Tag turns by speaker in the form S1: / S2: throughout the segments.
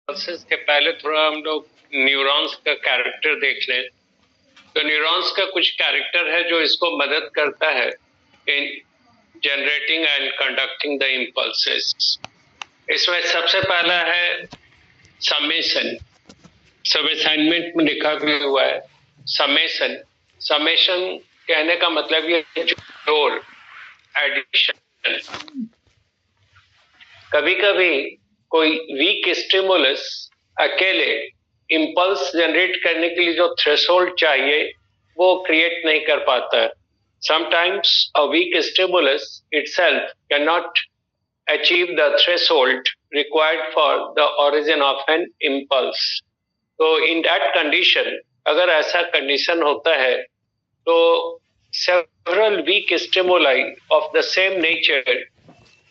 S1: Process के पहले थोड़ा हम लोग न्यूरॉन्स का कैरेक्टर देख लें। तो न्यूरॉन्स का कुछ कैरेक्टर है जो इसको मदद करता है इन generating and conducting the impulses. इसमें सबसे पहला है समेशन। सब असाइनमेंट में लिखा भी हुआ है समेशन। समेशन कहने का मतलब ये जोड़, एडिशन। कभी कभी कोई वीक स्टिमुलस अकेले इंपल्स जनरेट करने के लिए जो थ्रेशोल्ड चाहिए वो क्रिएट नहीं कर पाता है। Sometimes a weak stimulus itself can not achieve the threshold required for the origin of an impulse. तो इन दैट कंडीशन, अगर ऐसा कंडीशन होता है तो several weak stimuli of the same nature,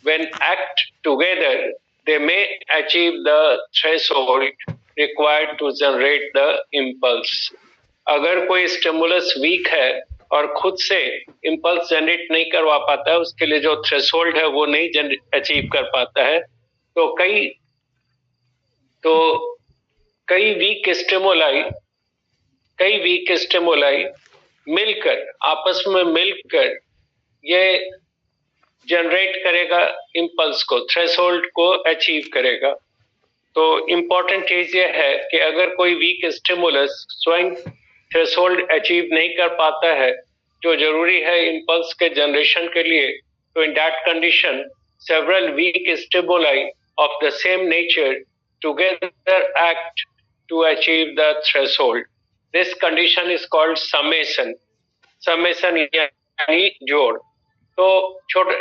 S1: when act together, they may achieve the threshold required to generate the impulse. अगर कोई stimulus week है और खुद से इम्पल्स जनरेट नहीं करवा पाता है, उसके लिए जो थ्रेशोल्ड है वो नहीं अचीव कर पाता है, तो कई वीक स्टिमुलाई मिलकर, आपस में मिलकर ये जनरेट करेगा इम्पल्स को, थ्रेशोल्ड को अचीव करेगा। तो इंपॉर्टेंट चीज ये है कि अगर कोई वीक स्टिमुलस स्वयं थ्रेशोल्ड अचीव नहीं कर पाता है जो जरूरी है इम्पल्स के जनरेशन के लिए, तो in that condition several weak stimuli of the same nature together act to achieve the threshold. This condition is called summation. Summation यानी जोड़। तो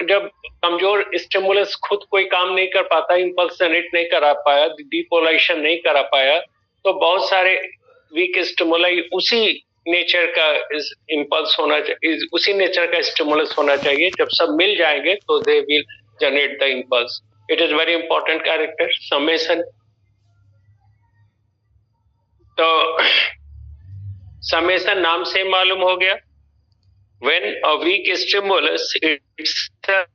S1: जब कमजोर स्टिमुलस खुद कोई काम नहीं कर पाता, इम्पल्स जनरेट नहीं करा पाया, डिपोलाइजेशन नहीं करा पाया, तो बहुत सारे वीक स्टिमुलाई उसी नेचर का इम्पल्स होना चाहिए, उसी नेचर का स्टिमुलस होना चाहिए। जब सब मिल जाएंगे तो they will generate the impulse. It is very important character summation. तो समेशन नाम से मालूम हो गया, when a weak stimulus itself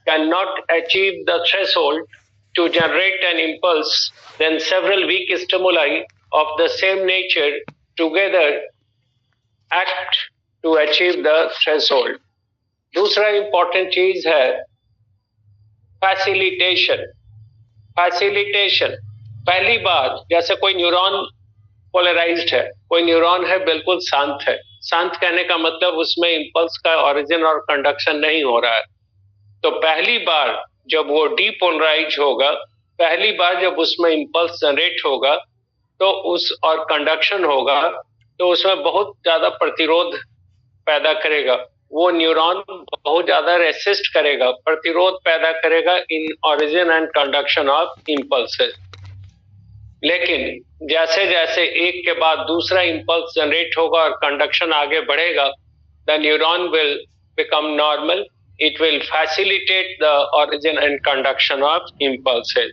S1: cannot achieve the threshold to generate an impulse, then several weak stimuli of the same nature together act to achieve the threshold. दूसरा important चीज है facilitation. Facilitation, पहली बार जैसे कोई न्यूरॉन पोलराइज्ड है, कोई neuron है बिल्कुल शांत है। शांत कहने का मतलब उसमें इंपल्स का ओरिजिन और कंडक्शन नहीं हो रहा है। तो पहली बार जब वो डीपोलराइज होगा, पहली बार जब उसमें इंपल्स जनरेट होगा तो और कंडक्शन होगा, तो उसमें बहुत ज्यादा प्रतिरोध पैदा करेगा। वो न्यूरॉन बहुत ज्यादा रेसिस्ट करेगा, प्रतिरोध पैदा करेगा in origin and conduction of impulses. लेकिन जैसे जैसे एक के बाद दूसरा इंपल्स जनरेट होगा और कंडक्शन आगे बढ़ेगा, the neuron will become normal. It will facilitate the origin and conduction of impulses.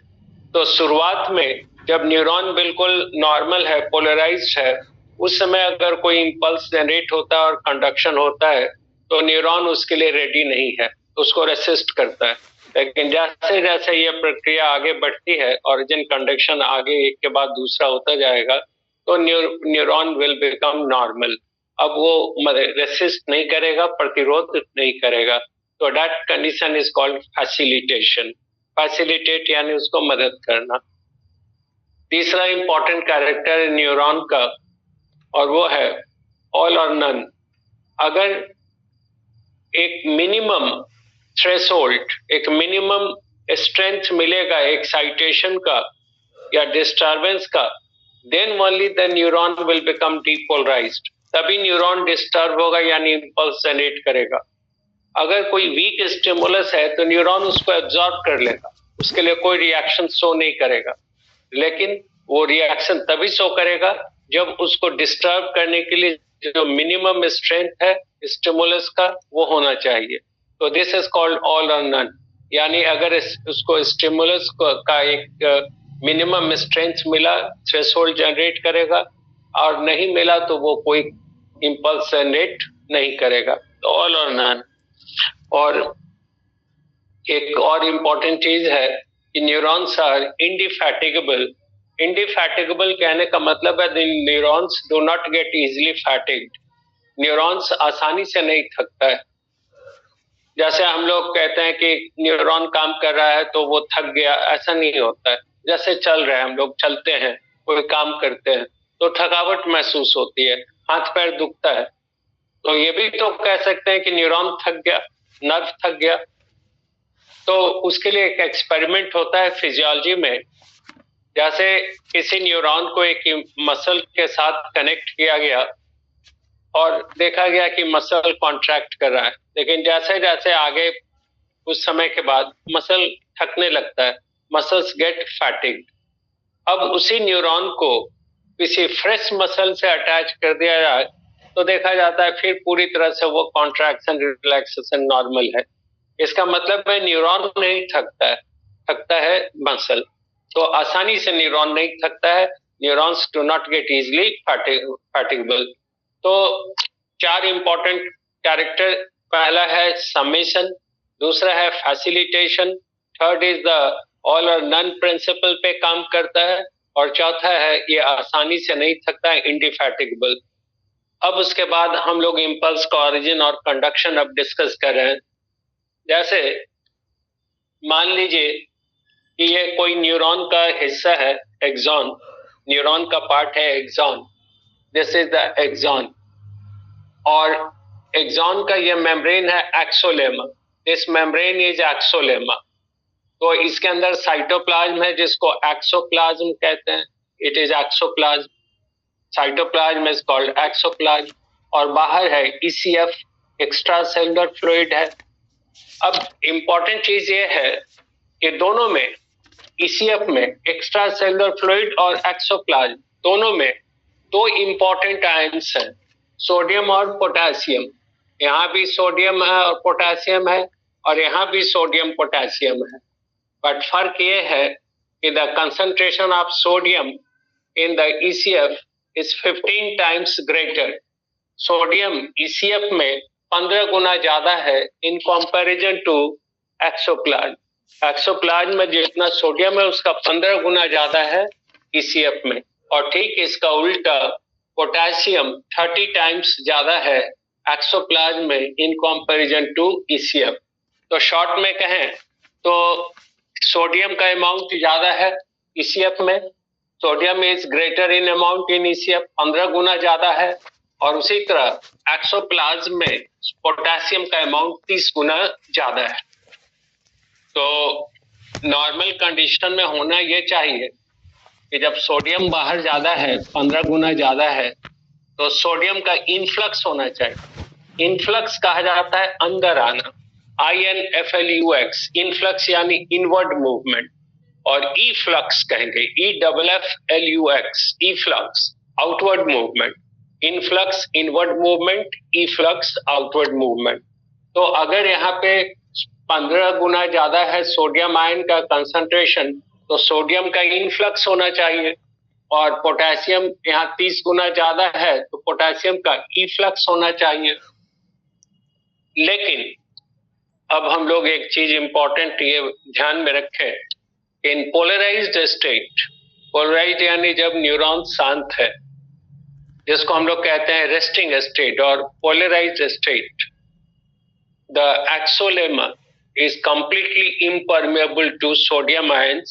S1: तो शुरुआत में जब न्यूरॉन बिल्कुल नॉर्मल है, पोलराइज्ड है, उस समय अगर कोई इंपल्स जनरेट होता है और कंडक्शन होता है तो न्यूरॉन उसके लिए रेडी नहीं है, उसको रेसिस्ट करता है। लेकिन जैसे जैसे ये प्रक्रिया आगे बढ़ती है, ओरिजिन कंडक्शन आगे एक के बाद दूसरा होता जाएगा, तो न्यूरॉन विल बिकम नॉर्मल। अब वो रेसिस्ट नहीं करेगा, प्रतिरोध नहीं करेगा। तो that condition is called facilitation. Facilitate यानी उसको मदद करना। तीसरा इंपॉर्टेंट कैरेक्टर है न्यूरॉन का, और वो है ऑल और नन। अगर एक मिनिमम थ्रेशोल्ड, एक मिनिमम स्ट्रेंथ मिलेगा एक्साइटेशन का या डिस्टर्बेंस का, then only the neuron will become depolarized. तभी न्यूरॉन डिस्टर्ब होगा यानी इंपल्स जनरेट करेगा। अगर कोई वीक स्टिमुलस है तो न्यूरॉन उसको एब्जॉर्ब कर लेगा, उसके लिए कोई रिएक्शन शो नहीं करेगा। लेकिन वो रिएक्शन तभी शो करेगा जब उसको डिस्टर्ब करने के लिए जो मिनिमम स्ट्रेंथ है स्टिमुलस का वो होना चाहिए। तो this is called all or none. यानी अगर उसको स्टिमुलस का एक मिनिमम स्ट्रेंथ मिला, थ्रेशोल्ड जनरेट करेगा, और नहीं मिला तो वो कोई इंपल्स जनरेट नहीं करेगा। तो ऑल और नन। और एक और इम्पॉर्टेंट चीज है कि न्यूरॉन्स आर इंडिफैटिगेबल। इंडिफैटिगेबल कहने का मतलब है the neurons do not get easily fatigued. Neurons आसानी से नहीं थकता है। जैसे हम लोग कहते हैं कि न्यूरॉन काम कर रहा है तो वो थक गया, ऐसा नहीं होता है। जैसे चल रहे हैं, हम लोग चलते हैं, कोई काम करते हैं तो थकावट महसूस होती है, हाथ पैर दुखता है, तो ये भी तो कह सकते हैं कि न्यूरॉन थक गया, नर्व थक गया। तो उसके लिए एक एक्सपेरिमेंट होता है फिजियोलॉजी में। जैसे किसी न्यूरॉन को एक मसल के साथ कनेक्ट किया गया और देखा गया कि मसल कॉन्ट्रैक्ट कर रहा है, लेकिन जैसे जैसे आगे कुछ समय के बाद मसल थकने लगता है, मसल्स गेट फैटिग्ड। अब उसी न्यूरॉन को किसी फ्रेश मसल से अटैच कर दिया जाए तो देखा जाता है फिर पूरी तरह से वो कॉन्ट्रैक्शन रिलैक्सेशन नॉर्मल है। इसका मतलब है न्यूरॉन नहीं थकता है, थकता है मसल। तो आसानी से न्यूरॉन नहीं थकता है, neurons do not get easily fatigable. तो 4 इंपॉर्टेंट कैरेक्टर, पहला है समेशन, दूसरा है facilitation, third is the all or none principle पे काम करता है, और चौथा है ये आसानी से नहीं थकता है, इंडिफैटिगेबल। अब उसके बाद हम लोग इंपल्स का ओरिजिन और कंडक्शन अब डिस्कस कर रहे हैं। जैसे मान लीजिए कि ये कोई न्यूरॉन का हिस्सा है, एक्सॉन, न्यूरॉन का पार्ट है axon, this is the axon, और एक्सॉन का ये मेम्ब्रेन है axolemma, this membrane is axolemma. तो इसके अंदर साइटोप्लाज्म है जिसको एक्सोप्लाज्म कहते हैं, it is axoplasm, cytoplasm is called axoplasm, और बाहर है ईसीएफ, एक्स्ट्रा सेलुलर फ्लूइड है। अब इंपॉर्टेंट चीज ये है कि दोनों में, ईसीएफ में एक्स्ट्रा सेलुलर फ्लूइड और एक्सोप्लाज्म दोनों में 2 इंपॉर्टेंट आयंस हैं, सोडियम और पोटेशियम। यहाँ भी सोडियम है और पोटेशियम है, और यहाँ भी सोडियम पोटेशियम है। बट फर्क ये है कि the concentration of sodium in the ECF is 15 times greater. Sodium ECF में 15 गुना ज्यादा है in comparison to axoplasm. Axoplasm में जितना सोडियम है उसका 15 गुना ज्यादा है ईसीएफ में, और ठीक इसका उल्टा पोटेशियम 30 टाइम्स ज्यादा है एक्सोप्लाज्म में इन कंपैरिजन टू ईसीएफ। तो शॉर्ट में कहें तो सोडियम का अमाउंट ज्यादा है ईसीएफ में, sodium is greater in amount in ECF, 15 गुना ज्यादा है, और उसी तरह एक्सोप्लाज्म में पोटेशियम का अमाउंट 30 गुना ज्यादा है। तो नॉर्मल कंडीशन में होना ये चाहिए कि जब सोडियम बाहर ज्यादा है, 15 गुना ज्यादा है, तो सोडियम का इनफ्लक्स होना चाहिए। इनफ्लक्स कहा जाता है अंदर आना, INFLUX, इनफ्लक्स यानी इनवर्ड मूवमेंट, और ई फ्लक्स कहेंगे, EFFLUX, efflux outward movement. Influx inward movement, efflux outward movement. तो अगर यहाँ पे 15 गुना ज्यादा है सोडियम आयन का कंसंट्रेशन, तो सोडियम का इनफ्लक्स होना चाहिए, और पोटेशियम यहाँ 30 गुना ज्यादा है तो पोटेशियम का इफ्लक्स होना चाहिए। लेकिन अब हम लोग एक चीज इंपॉर्टेंट ये ध्यान में रखें, इन पोलराइज्ड स्टेट, पोलराइज्ड यानी जब न्यूरॉन शांत है, जिसको हम लोग कहते हैं रेस्टिंग स्टेट और polarized state, the axolemma is completely impermeable to sodium ions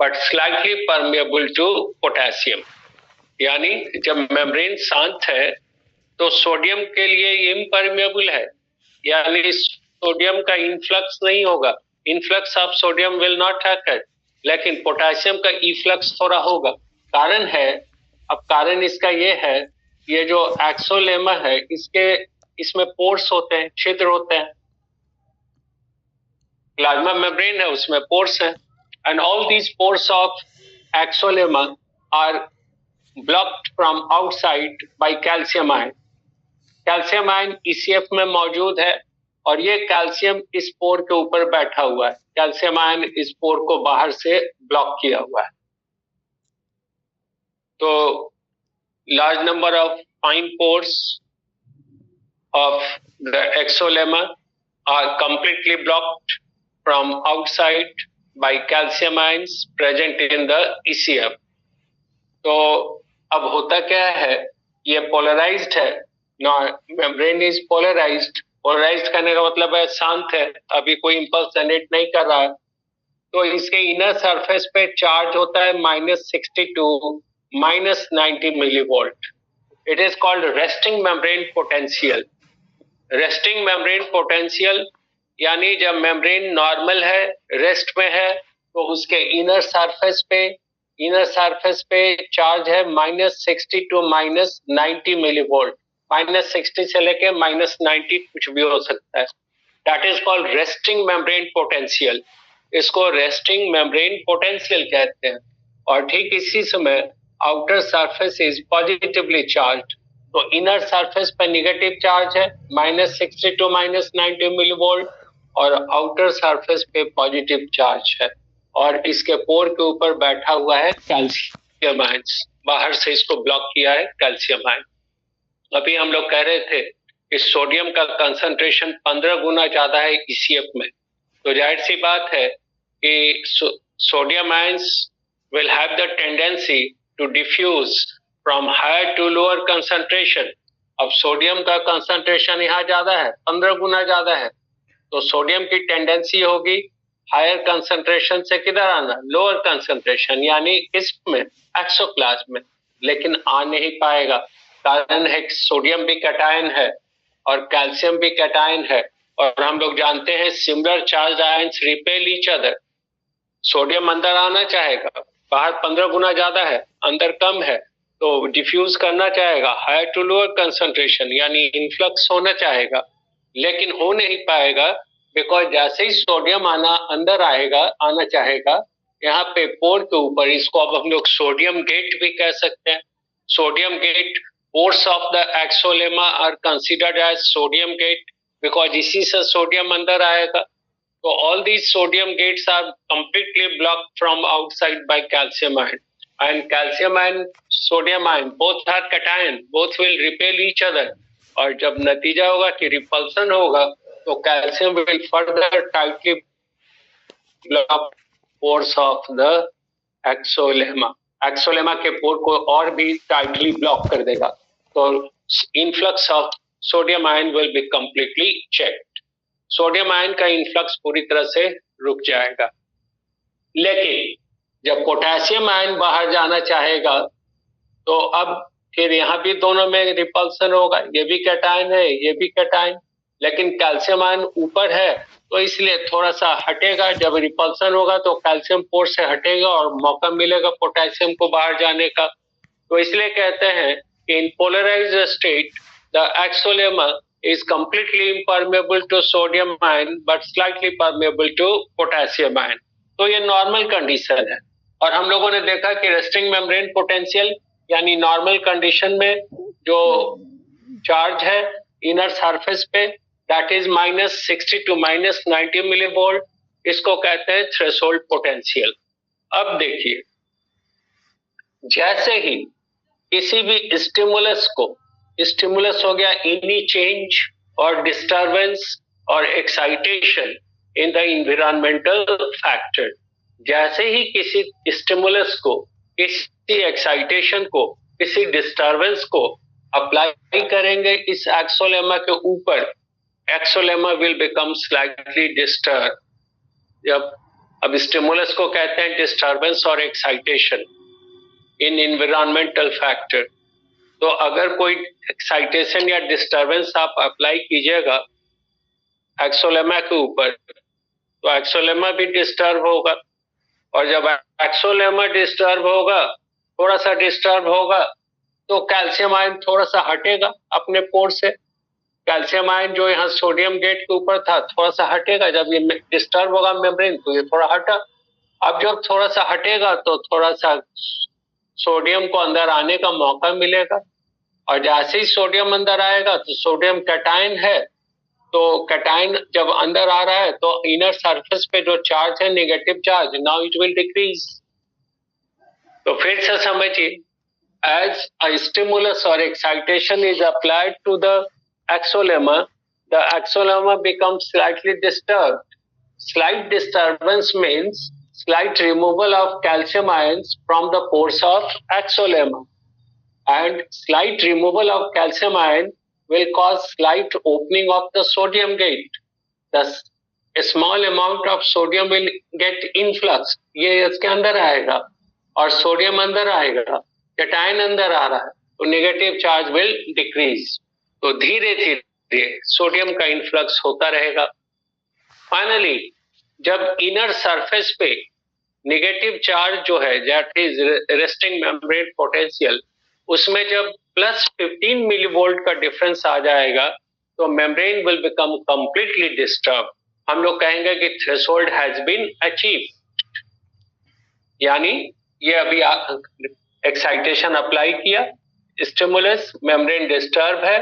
S1: but slightly permeable to potassium। यानी जब मेम्ब्रेन शांत है तो सोडियम के लिए इम्परमेबल है, यानी सोडियम का इनफ्लक्स नहीं होगा, influx of sodium will not happen, लेकिन पोटेशियम का इफ्लक्स थोड़ा होगा। कारण है, अब कारण इसका ये है, ये जो एक्सोलेमा है इसमें पोर्स होते हैं, छिद्र होते हैं, प्लाज्मा मेम्ब्रेन है उसमें पोर्स है, and all these pores of axolemma are blocked from outside by calcium ion. Calcium ion ECF में मौजूद है, और ये कैल्शियम इस पोर के ऊपर बैठा हुआ है, कैल्शियम आयन इस पोर को बाहर से ब्लॉक किया हुआ है। तो large number of fine pores of the axolemma are completely blocked from outside by calcium ions present in the ECF. तो अब होता क्या है, ये पोलराइज्ड है, मेम्ब्रेन इज पोलराइज्ड। पोलराइज्ड करने का मतलब है शांत है, अभी कोई इंपल्स जनरेट नहीं कर रहा है। तो इसके इनर सरफेस पे चार्ज होता है -62 -90 millivolt. It is called resting membrane potential. Resting membrane potential यानी जब मेम्ब्रेन नॉर्मल है, रेस्ट में है, तो उसके इनर सरफेस पे चार्ज है -60 टू -90 मिलीवोल्ट। -60 से लेके -90 कुछ भी हो सकता है। That is called resting membrane potential. इसको रेस्टिंग मेम्ब्रेन पोटेंशियल कहते हैं। और ठीक इसी समय outer surface is positively charge, तो इनर सरफेस पर नेगेटिव चार्ज है -60 टू -90 मिलीवोल्ट, और आउटर सरफेस पे पॉजिटिव चार्ज है, और इसके पोर के ऊपर बैठा हुआ है कैल्शियम आयंस। बाहर से इसको ब्लॉक किया है कैल्शियम आयन। अभी हम लोग कह रहे थे कि सोडियम का कंसंट्रेशन 15 गुना ज्यादा है ECF में, तो जाहिर सी बात है कि sodium ions will have the tendency to diffuse from higher to lower concentration. अब सोडियम का कंसंट्रेशन यहाँ ज्यादा है, 15 गुना ज्यादा है, तो सोडियम की टेंडेंसी होगी हायर कंसंट्रेशन से किधर आना, लोअर कंसंट्रेशन, यानी इसमें एक्सोप्लाज्म में, लेकिन आ नहीं पाएगा। कारण है सोडियम भी कैटायन है और कैल्शियम भी कैटायन है, और हम लोग जानते हैं similar charge ions repel each other. Sodium अंदर आना चाहेगा, बाहर 15 गुना ज्यादा है, अंदर कम है, तो डिफ्यूज करना चाहेगा हायर टू लोअर कंसंट्रेशन, यानी इन्फ्लक्स होना चाहेगा, लेकिन हो नहीं पाएगा, बिकॉज जैसे ही सोडियम अंदर आना चाहेगा, यहाँ पे पोर के ऊपर, इसको अब हम लोग सोडियम गेट भी कह सकते हैं। Sodium gate, pores of the axolemma are considered as sodium gate, because इसी से सोडियम अंदर आएगा। So all these sodium gates are completely blocked from outside by calcium ion. And calcium ion, sodium ion, both are cation, both will repel each other. और जब नतीजा होगा कि repulsion होगा, तो calcium will further tightly block pores of the axolema. Axolema के पोर को और भी टाइटली ब्लॉक कर देगा, तो influx of sodium ion will be completely checked. Sodium ion का इन्फ्लक्स पूरी तरह से रुक जाएगा। लेकिन जब पोटेशियम आयन बाहर जाना चाहेगा, तो अब फिर यहाँ भी दोनों में रिपल्सन होगा, ये भी कैटायन है, ये भी कैटायन, लेकिन कैल्शियम आयन ऊपर है, तो इसलिए थोड़ा सा हटेगा। जब रिपल्सन होगा तो कैल्शियम पोर से हटेगा और मौका मिलेगा पोटेशियम को बाहर जाने का। तो इसलिए कहते हैं कि in polarized state the axolemma is completely impermeable to sodium ion but slightly permeable to potassium ion. तो ये नॉर्मल कंडीशन है। और हम लोगों ने देखा कि रेस्टिंग मेम्ब्रेन पोटेंशियल यानी नॉर्मल कंडीशन में जो चार्ज है इनर सरफेस पे, दैट इज -60 टू -90 मिलीवोल्ट, इसको कहते हैं थ्रेशोल्ड पोटेंशियल। अब देखिए, जैसे ही किसी भी स्टिमुलस हो गया एनी चेंज और डिस्टरबेंस और excitation in the environmental factor, जैसे ही किसी स्टिमुलस को, किसी एक्साइटेशन को, किसी डिस्टरबेंस को अप्लाई करेंगे इस एक्सोलेमा के ऊपर, axolemma will become slightly disturb. जब अब स्टिमुलस को कहते हैं डिस्टरबेंस और एक्साइटेशन इन इन्वायरमेंटल फैक्टर। तो अगर कोई एक्साइटेशन या डिस्टरबेंस आप अप्लाई कीजिएगा एक्सोलेमा के ऊपर, तो एक्सोलेमा भी डिस्टर्ब होगा, और जब एक्सोलेमा डिस्टर्ब होगा, थोड़ा सा डिस्टर्ब होगा, तो कैल्शियम आयन थोड़ा सा हटेगा अपने पोर से। कैल्शियम आयन जो यहाँ सोडियम गेट के ऊपर था थोड़ा सा हटेगा, जब ये डिस्टर्ब होगा मेम्ब्रेन तो ये थोड़ा हटा। अब जब थोड़ा सा हटेगा तो थोड़ा सा सोडियम को अंदर आने का मौका मिलेगा, और जैसे ही सोडियम अंदर आएगा तो सोडियम कैटायन है, तो कैटायन जब अंदर आ रहा है तो इनर सरफेस पे जो चार्ज है negative charge, now it will decrease. तो फिर से समझिए, as a stimulus or excitation is applied to the axolemma becomes slightly disturbed. Slight disturbance means slight removal of calcium ions from the pores of axolemma, and slight removal of calcium ion will cause slight opening of the sodium gate. Thus, a small amount of sodium will get influx. ये इसके अंदर आएगा और sodium अंदर आएगा, cation अंदर आ रहा है, तो नेगेटिव चार्ज विल डिक्रीज. तो धीरे धीरे सोडियम का इन्फ्लक्स होता रहेगा. फाइनली जब इनर सरफेस पे नेगेटिव चार्ज जो है that is resting membrane potential, उसमें जब प्लस 15 मिलीवोल्ट का डिफरेंस आ जाएगा तो membrane will become completely disturb. हम लोग कहेंगे कि थ्रेशोल्ड हैज बीन अचीव, यानी ये अभी एक्साइटेशन अप्लाई किया, स्टिमुलस, मेम्ब्रेन डिस्टर्ब है,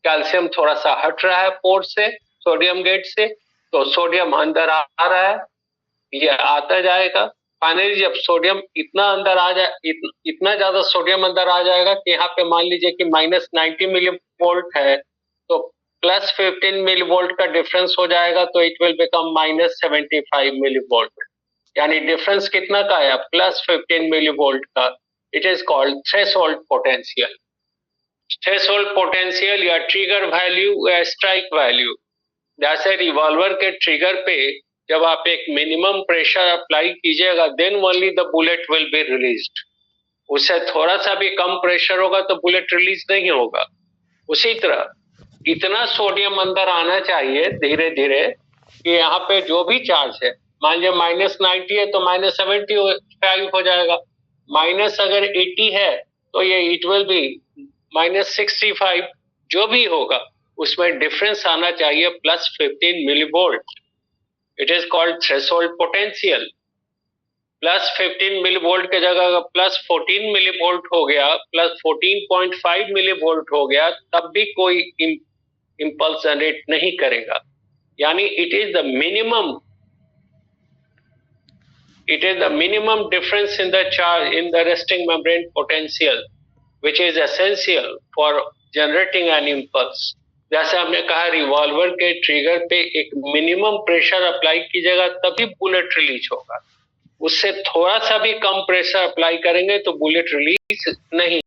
S1: कैल्शियम थोड़ा सा हट रहा है पोर्ट से, सोडियम गेट से, तो सोडियम अंदर आ रहा है, ये आता जाएगा. फाइनली जब सोडियम इतना अंदर आ जाए, इतना ज्यादा सोडियम अंदर आ जाएगा कि यहाँ पे मान लीजिए कि -90 मिली वोल्ट है, तो प्लस 15 मिली वोल्ट का डिफरेंस हो जाएगा, तो it will become -75 milli volt. यानी डिफरेंस कितना का आया? प्लस 15 मिली वोल्ट का. It is called threshold potential. Threshold potential या ट्रिगर वैल्यू या स्ट्राइक वैल्यू. जैसे रिवॉल्वर के ट्रिगर पे जब आप एक मिनिमम प्रेशर अप्लाई कीजिएगा, then only the bullet will be released. उससे थोड़ा सा भी कम प्रेशर होगा तो बुलेट रिलीज नहीं होगा. उसी तरह इतना सोडियम अंदर आना चाहिए धीरे धीरे कि यहाँ पे जो भी चार्ज है, मान लीजिए -90 है तो -75 हो जाएगा, माइनस अगर 80 है तो ये इट विल बी -65. जो भी होगा उसमें डिफरेंस आना चाहिए plus 15 millivolt. It is called threshold potential. Plus 15 millivolt की जगह अगर प्लस 14 मिलीवोल्ट हो गया, प्लस 14.5 मिलीवोल्ट हो गया, तब भी कोई इंपल्स जनरेट नहीं करेगा. यानी it is the minimum difference in the charge in the resting membrane potential which is essential for generating an impulse. जैसे हमने कहा रिवॉल्वर के ट्रिगर पे एक मिनिमम प्रेशर अप्लाई कीजिएगा तभी बुलेट रिलीज होगा. उससे थोड़ा सा भी कम प्रेशर अप्लाई करेंगे तो बुलेट रिलीज नहीं